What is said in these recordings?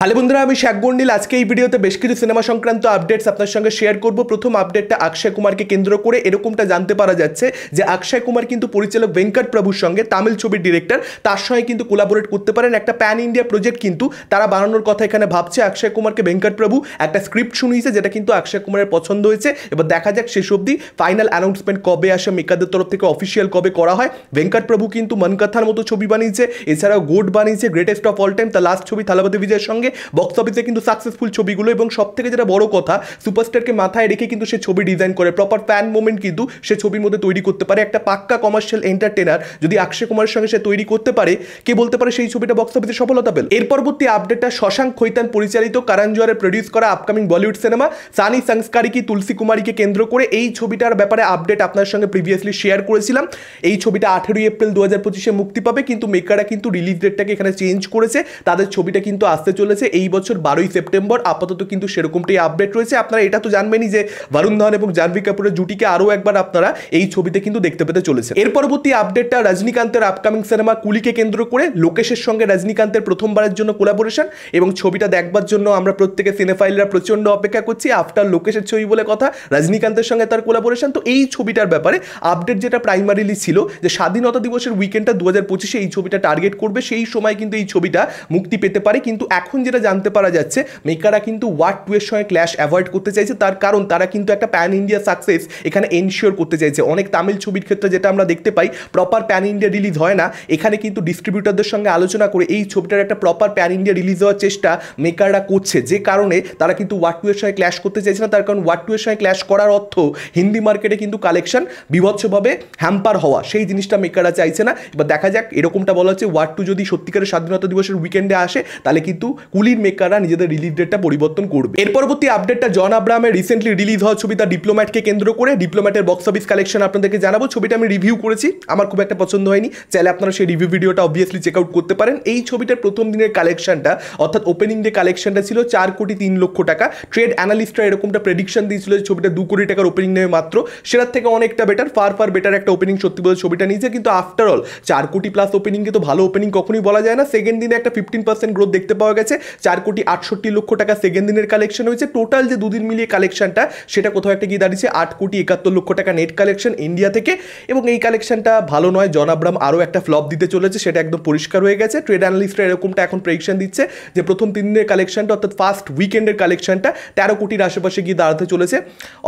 Hello বন্ধুরা, আমি শেখ গন্ডিল। আজকে এই ভিডিওতে বেশ কিছু সিনেমা সংক্রান্ত আপডেটস আপনার সঙ্গে শেয়ার করব। প্রথম আপডেটটা অক্ষয় কুমারকে কেন্দ্র করে এরকমটা জানতে পারা যাচ্ছে যে অক্ষয় কুমার কিন্তু পরিচালক ভেঙ্কট প্রভুর সঙ্গে, তামিল ছবির ডিরেক্টর, তার সঙ্গে কিন্তু কোলাবোরেট করতে পারেন। একটা প্যান ইন্ডিয়া প্রজেক্ট কিন্তু তারা বানানোর কথা এখানে ভাবছে। অক্ষয় কুমারকে ভেঙ্কট প্রভু একটা স্ক্রিপ্ট শুনিয়েছে যেটা কিন্তু অক্ষয় কুমারের পছন্দ হয়েছে। এবার দেখা যাক শেষ অবধি ফাইনাল অ্যানাউন্সমেন্ট কবে আসে, মেকারদের তরফ থেকে অফিসিয়াল কবে করা হয়। ভেঙ্কট প্রভু কিন্তু মনকাথার মতো ছবি বানিয়েছে, এছাড়াও গোড বানিয়েছে, গ্রেটেস্ট অফ অল টাইম, তার লাস্ট ছবি থালাপতি বিজয়ের সঙ্গে বক্স অফিসে কিন্তু সাকসেসফুল ছবিগুলো। এবং সব থেকে যেটা বড় কথা, সুপারস্টারকে মাথায় রেখে কিন্তু সে ছবি ডিজাইন করে, প্রপার ফ্যান মোমেন্ট কিন্তু সে ছবির মধ্যে তৈরি করতে পারে। একটা পাক্কা কমার্শিয়াল এন্টারটেনার যদি অক্ষয় কুমারের সঙ্গে সে তৈরি করতে পারে, কে বলতে পারে সেই ছবিটা বক্স অফিসে সফলতা পেল। এর পরবর্তী আপডেটটা শশাঙ্ক খৈতান পরিচালিত, করণ জোহরের প্রডিউস করা আপকামিং বলিউড সিনেমা সানি সংস্কারি কি তুলসী কুমারীকে কেন্দ্র করে এই ছবিটার ব্যাপারে আপডেট আপনার সঙ্গে প্রিভিয়াসলি শেয়ার করেছিলাম। এই ছবিটা 18 এপ্রিল 2025 মুক্তি পাবে, কিন্তু মেকাররা কিন্তু রিলিজ ডেটটাকে এখানে চেঞ্জ করেছে। তাদের ছবিটা কিন্তু আসতে চলেছে এই বছর 12 সেপ্টেম্বর। আপাতত কিন্তু সেরকমটাই আপডেট রয়েছে। আপনারা এটা তো জানবেনই যে বরুণ ধাওয়ান এবং জাহ্নবী কাপুরের জুটিকে আরও একবার আপনারা এই ছবিতে কিন্তু দেখতে পেতে চলেছে। এর পরবর্তী আপডেটটা রজনীকান্তের আপকামিং সিনেমা কুলিকে কেন্দ্র করে লোকেশের সঙ্গে রজনীকান্তের প্রথমবারের জন্য কোলাবোরেশন, এবং ছবিটা দেখবার জন্য আমরা প্রত্যেকে সিনেফাইলরা প্রচন্ড অপেক্ষা করছি। আফটার লোকেশের ছবি বলে কথা, রজনীকান্তের সঙ্গে তার কোলাবোরেশন। তো এই ছবিটার ব্যাপারে আপডেট যেটা প্রাইমারিলি ছিল যে স্বাধীনতা দিবসের উইকেন্ডটা 2025 এই ছবিটা টার্গেট করবে, সেই সময় কিন্তু এই ছবিটা মুক্তি পেতে পারে। কিন্তু এখন যেটা জানতে পারা যাচ্ছে, মেকাররা কিন্তু ওয়াট 2 এর সঙ্গে ক্ল্যাশ অ্যাভয়েড করতে চাইছে। তার কারণ তারা কিন্তু একটা প্যান ইন্ডিয়া সাকসেস এখানে এনশিওর করতে চাইছে। অনেক তামিল ছবির ক্ষেত্রে যেটা আমরা দেখতে পাই, প্রপার প্যান ইন্ডিয়া রিলিজ হয় না। এখানে কিন্তু ডিস্ট্রিবিউটারদের সঙ্গে আলোচনা করে এই ছবিটার একটা প্রপার প্যান ইন্ডিয়া রিলিজ হওয়ার চেষ্টা মেকাররা করছে, যে কারণে তারা কিন্তু ওয়াট 2 এর সঙ্গে ক্ল্যাশ করতে চাইছে না। তার কারণ ওয়াট 2 এর সঙ্গে ক্ল্যাশ করার অর্থ হিন্দি মার্কেটে কিন্তু কালেকশন বিভৎসভাবে হ্যাম্পার হওয়া, সেই জিনিসটা মেকাররা চাইছে না। এবার দেখা যাক, এরকমটা বলা হচ্ছে ওয়াট 2 যদি সত্যিকারের স্বাধীনতা দিবসের উইকেন্ডে আসে, তাহলে কিন্তু কুলির মেকাররা নিজেদের রিলিজ ডেটটা পরিবর্তন করবে। এর পরবর্তী আপডেটটা জন আব্রাহামের রিসেন্টলি রিলিজ হওয়া ছবি দ্য ডিপ্লোম্যাটকে কেন্দ্র করে। ডিপ্লোম্যাটের বক্স অফিস কালেকশন আপনাদেরকে জানাবো। ছবিটা আমি রিভিউ করেছি, আমার খুব একটা পছন্দ হয়নি। চাইলে আপনারা সেই রিভিউ ভিডিওটা অবভিয়াসলি চেক আউট করতে পারেন। এই ছবিটার প্রথম দিনের কালেকশনটা, অর্থাৎ ওপেনিং ডে কালেকশনটা ছিল 4,03,00,000 টাকা। ট্রেড অ্যানালিস্টরা এরকমটা প্রেডিকশন দিয়েছিল যে ছবিটা 2 কোটি টাকার ওপেনিং নেবে মাত্র। সেটার থেকে অনেকটা বেটার, ফার বেটার একটা ওপেনিং সত্যি বলে ছবিটা নিয়েছে। কিন্তু আফটার অল 4 কোটি প্লাস ওপেনিংকে তো ভালো ওপেনিং কখনোই বলা যায় না। সেকেন্ড দিনে একটা 15% গ্রোথ দেখতে পাওয়া গেছে। 4,68,00,000 টাকা সেকেন্ড দিনের কালেকশন হয়েছে। টোটাল যে দুদিন মিলিয়ে কালেকশনটা, সেটা কোথাও একটা গিয়ে দাঁড়িয়েছে 8,71,00,000 টাকা নেট কালেকশন ইন্ডিয়া থেকে। এবং এই কালেকশনটা ভালো নয়, জন আব্রাহাম আরও একটা ফ্লপ দিতে চলেছে, সেটা একদম পরিষ্কার হয়ে গেছে। ট্রেড অ্যানালিস্টরা এরকমটা এখন প্রেডিকশন দিচ্ছে যে প্রথম 3 দিনের কালেকশনটা, অর্থাৎ ফার্স্ট উইকেন্ডের কালেকশনটা 13 কোটির আশেপাশে গিয়ে দাঁড়াতে চলেছে।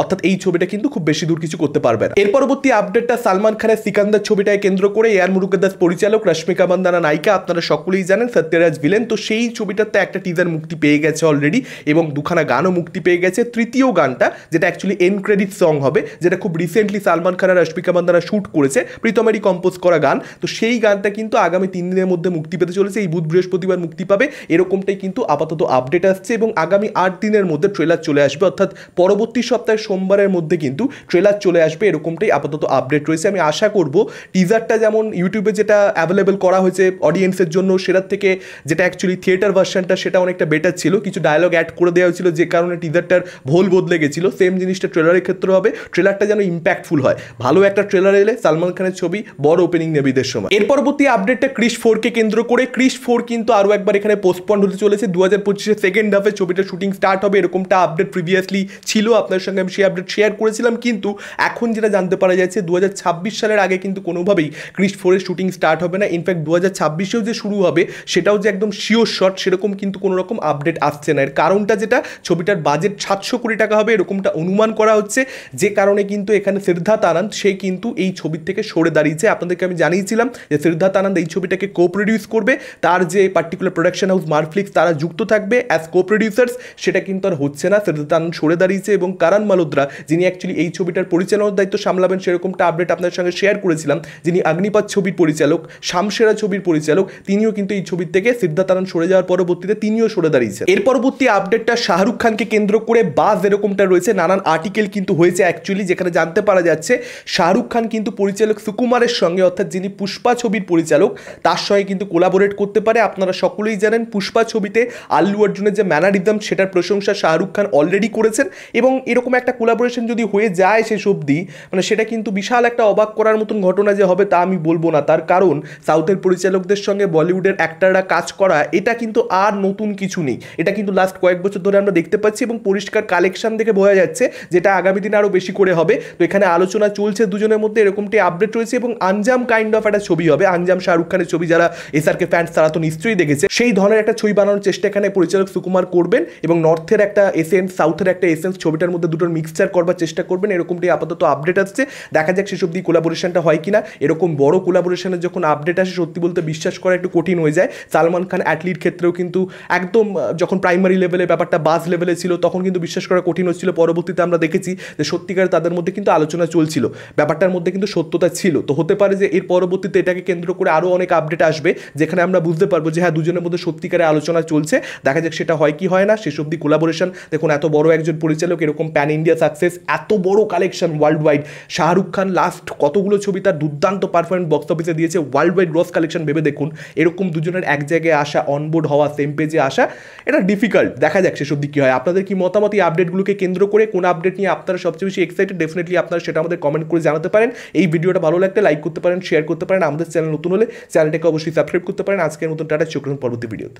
অর্থাৎ এই ছবিটা কিন্তু খুব বেশি দূর কিছু করতে পারবে না। এর পরবর্তী আপডেটটা সালমান খানের সিকান্দার ছবিটাকে কেন্দ্র করে। এআর মুরুগদাস পরিচালক, রশ্মিকা মান্দানা নায়িকা, আপনারা সকলেই জানেন, সত্যরাজ ভিলেন। তো সেই ছবিটাতে একটা টিজার মুক্তি পেয়ে গেছে অলরেডি, এবং দুখানা গানও মুক্তি পেয়ে গেছে। তৃতীয় গানটা, যেটা অ্যাকচুয়ালি এন্ড ক্রেডিট সং হবে, যেটা খুব রিসেন্টলি সালমান খান আর রশ্মিকা মান্দানা শ্যুট করেছে, প্রীতমেরই কম্পোজ করা গান। তো সেই গানটা কিন্তু আগামী 3 দিনের মধ্যে মুক্তি পেতে চলেছে। এই বুধ বৃহস্পতিবার মুক্তি পাবে, এরকমটাই কিন্তু আপাতত আপডেট আসছে। এবং আগামী 8 দিনের মধ্যে ট্রেলার চলে আসবে, অর্থাৎ পরবর্তী সপ্তাহের সোমবারের মধ্যে কিন্তু ট্রেলার চলে আসবে, এরকমটাই আপাতত আপডেট রয়েছে। আমি আশা করব টিজারটা যেমন ইউটিউবে যেটা অ্যাভেলেবেল করা হয়েছে অডিয়েন্সের জন্য, সেটার থেকে যেটা অ্যাকচুয়ালি থিয়েটার ভার্সনটা, সেটা অনেকটা বেটার ছিল। কিছু ডায়লগ অ্যাড করে দেওয়া হয়েছিল, যে কারণে টিজারটার ভোল বদলে গেছিল। সেম জিনিসটা ট্রেলারের ক্ষেত্রে হবে। ট্রেলারটা যেন ইম্প্যাক্টফুল হয়। ভালো একটা ট্রেলার এলে সালমান খানের ছবি বড় ওপেনিং নেবে ঈদের সময়। এর পরবর্তী আপডেটটা ক্রিশ 4কে কেন্দ্র করে। ক্রিশ 4 কিন্তু আরও একবার এখানে পোস্টপন্ড হতে চলেছে। 2025 সেকেন্ড হাফে ছবিটা শুটিং স্টার্ট হবে, এরকমটা আপডেট প্রিভিয়াসলি ছিল, আপনার সঙ্গে আমি সেই আপডেট শেয়ার করেছিলাম। কিন্তু এখন যেটা জানতে পারা যাচ্ছে, 2026 সালের আগে কিন্তু কোনোভাবেই ক্রিশ 4-এর শুটিং স্টার্ট হবে না। ইনফ্যাক্ট 2026-এও যে শুরু হবে, সেটাও যে একদম শিওর শট, সেরকম কিন্তু কোনো রকম আপডেট আসছে না। এর কারণটা যেটা, ছবিটার বাজেট 700 কোটি টাকা হবে এরকমটা অনুমান করা হচ্ছে, যে কারণে কিন্তু এখানে সিদ্ধার্থ আনন্দ, সে কিন্তু এই ছবির থেকে সরে দাঁড়িয়েছে। আপনাদেরকে আমি জানিয়েছিলাম যে সিদ্ধার্থ আনন্দ এই ছবিটাকে কো প্রডিউস করবে, তার যে পার্টিকুলার প্রোডাকশন হাউস মারফ্লিক্স, তারা যুক্ত থাকবে অ্যাজ কো প্রডিউসার্স। সেটা কিন্তু আর হচ্ছে না, সিদ্ধার্থ আনন্দ সরে দাঁড়িয়েছে। এবং করণ মালহোত্রা, যিনি অ্যাকচুয়ালি এই ছবিটার পরিচালনার দায়িত্ব সামলাবেন, সেরকমটা আপডেট আপনার সঙ্গে শেয়ার করেছিলাম। যিনি অগ্নিপথ ছবির পরিচালক, শামশেরা ছবির পরিচালক, তিনিও কিন্তু এই ছবির থেকে সিদ্ধার্থ আনন্দ সরে যাওয়ার পরবর্তীতে তিনিও সরে দাঁড়িয়েছে। এর পরবর্তী আপডেটটা শাহরুখ খানকে কেন্দ্র করে বাজ এরকমটা রয়েছে, নানান আর্টিকেল কিন্তু হয়েছে অ্যাকচুয়ালি, যেখানে জানতে পারা যাচ্ছে শাহরুখ খান কিন্তু পরিচালক সুকুমারের সঙ্গে, অর্থাৎ যিনি পুষ্পা ছবির পরিচালক, তার সঙ্গে কিন্তু কোলাবোরেট করতে পারে। আপনারা সকলেই জানেন পুষ্পা ছবিতে আল্লু অর্জুনের যে ম্যানারিজম, সেটার প্রশংসা শাহরুখ খান অলরেডি করেছেন। এবং এরকম একটা কোলাবোরেশন যদি হয়ে যায় শেষ অবধি, মানে সেটা কিন্তু বিশাল একটা অবাক করার মতন ঘটনা যে হবে, তা আমি বলবো না। তার কারণ সাউথের পরিচালকদের সঙ্গে বলিউডের অ্যাক্টাররা কাজ করা, এটা কিন্তু আর নতুন কিছু নেই, এটা কিন্তু লাস্ট কয়েক বছর ধরে আমরা দেখতে পাচ্ছি এবং পরিষ্কার কালেকশন দেখে বোঝা যাচ্ছে যেটা আগামী দিনে আরও বেশি করে হবে। তো এখানে আলোচনা চলছে দুজনের মধ্যে, এরকমটি আপডেট রয়েছে এবং আনজাম কাইন্ড অফ একটা ছবি হবে। আনজাম শাহরুখ খানের ছবি, যারা এসআরকে ফ্যান্স তারা তো নিশ্চয়ই দেখেছে, সেই ধরনের একটা ছবি বানানোর চেষ্টা এখানে পরিচালক সুকুমার করবেন এবং নর্থের একটা এসেন্স, সাউথের একটা এসেন্স, ছবিটার মধ্যে দুটোর মিক্সচার করবার চেষ্টা করবেন, এরকমটি আপাতত আপডেট আসছে। দেখা যাক সেসব দিয়ে কোলাবোরেশনটা হয় কিনা। এরকম বড় কোলাবোরেশনের যখন আপডেট আসে সত্যি বলতে বিশ্বাস করা একটু কঠিন হয়ে যায়। সালমান খান অ্যাটলির ক্ষেত্রেও কিন্তু একদম যখন প্রাইমারি লেভেলে ব্যাপারটা বাস লেভেলে ছিল তখন কিন্তু বিশ্বাস করা কঠিন হচ্ছিল। পরবর্তীতে আমরা দেখেছি যে সত্যিকার তাদের মধ্যে কিন্তু আলোচনা চলছিল, ব্যাপারটার মধ্যে কিন্তু সত্যতা ছিল। তো হতে পারে যে এর পরবর্তীতে এটাকে কেন্দ্র করে আরও অনেক আপডেট আসবে যেখানে আমরা বুঝতে পারবো যে হ্যাঁ দুজনের মধ্যে সত্যিকারের আলোচনা চলছে। দেখা যাক সেটা হয় কি হয় না। শেষ অব্দি কোলাবোরেশন দেখুন, এত বড় একজন পরিচালক, এরকম প্যান ইন্ডিয়া সাকসেস, এত বড় collection world wide. Shahrukh Khan last কতগুলো ছবি তার দুর্দান্ত পারফরমেন্স বক্স অফিসে দিয়েছে, ওয়ার্ল্ড ওয়াইড গ্রস কালেকশন ভেবে দেখুন। এরকম দুজনের এক জায়গায় আসা, অনবোর্ড হওয়া, সেম পেজে আসা, এটা ডিফিকাল্ট। দেখা যাক শেষ অব্দি কী হয়। আপনাদের কি মতামত এই আপডেটগুলোকে কেন্দ্র করে? কোন আপডেট নিয়ে আপনারা সবচেয়ে বেশি এক্সাইটেড? ডেফিনেটলি আপনারা সেটা আমাদের কমেন্ট করে জানাতে পারেন। এই ভিডিওটা ভালো লাগলে লাইক করতে পারেন, শেয়ার করতে পারেন। আমাদের চ্যানেল নতুন হলে চ্যানেলটাকে অবশ্যই সাবস্ক্রাইব করতে পারেন। আজকের মতন টাটা, চোখ রাখুন পরবর্তী ভিডিওতে।